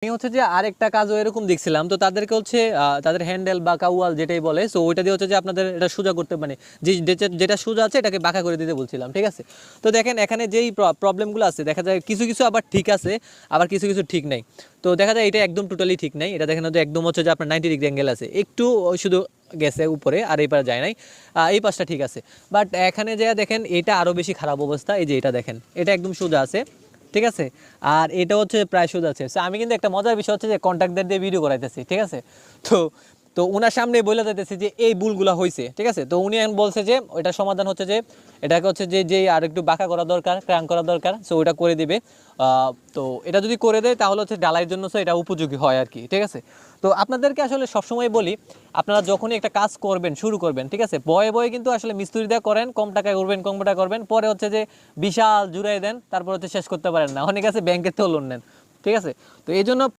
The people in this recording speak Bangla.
আমি হচ্ছে যে আরেকটা কাজও এরকম দেখছিলাম, তো তাদেরকে হচ্ছে তাদের হ্যান্ডেল বা কাউয়াল যেটাই বলে, সো ওইটা দিয়ে হচ্ছে যে আপনাদের এটা সোজা করতে, মানে যেটা সোজা আছে এটাকে বাঁকা করে দিতে বলছিলাম, ঠিক আছে। তো দেখেন এখানে যেই প্রবলেমগুলো আছে, দেখা যায় কিছু কিছু আবার ঠিক আছে, আবার কিছু কিছু ঠিক নাই। তো দেখা যায় এটা একদম টোটালি ঠিক নাই, এটা দেখেন হচ্ছে একদম হচ্ছে যে আপনার 90 ডিগ্রি অ্যাঙ্গেল আছে, একটু শুধু গেছে উপরে, আর এই পারে যায় নাই। এই পাশটা ঠিক আছে, বাট এখানে যা দেখেন এটা আরও বেশি খারাপ অবস্থা। এই যে এটা দেখেন, এটা একদম সোজা আছে, ঠিক আছে। আর এটা হচ্ছে প্রায় সোজা আছে। So, আমি কিন্তু একটা মজার বিষয় হচ্ছে যে কন্ট্রাক্টর দিয়ে ভিডিও করাইতেছি, ঠিক আছে। তো তো ওনার সামনে বলে যাইতেছে যে এই ভুলগুলো হয়েছে, ঠিক আছে। তো উনি এখন বলছে যে ওইটার সমাধান হচ্ছে যে এটাকে হচ্ছে যে যে আর একটু বাঁকা করা দরকার, ক্রাং করা দরকার, সো ওটা করে দিবে। তো এটা যদি করে দেয় তাহলে হচ্ছে ডালাইয়ের জন্য এটা উপযোগী হয় আর কি, ঠিক আছে। তো আপনাদেরকে আসলে সবসময় বলি, আপনারা যখনই একটা কাজ করবেন, শুরু করবেন, ঠিক আছে, বয়ে বয়ে কিন্তু আসলে মিস্ত্রি দিয়ে করেন, কম টাকায় করবেন, কম টাকা করবেন, পরে হচ্ছে যে বিশাল জুড়াই দেন, তারপর হচ্ছে শেষ করতে পারেন না, অনেক আছে ব্যাংকের থেকে লোন নেন, ঠিক আছে। তো এই জন্য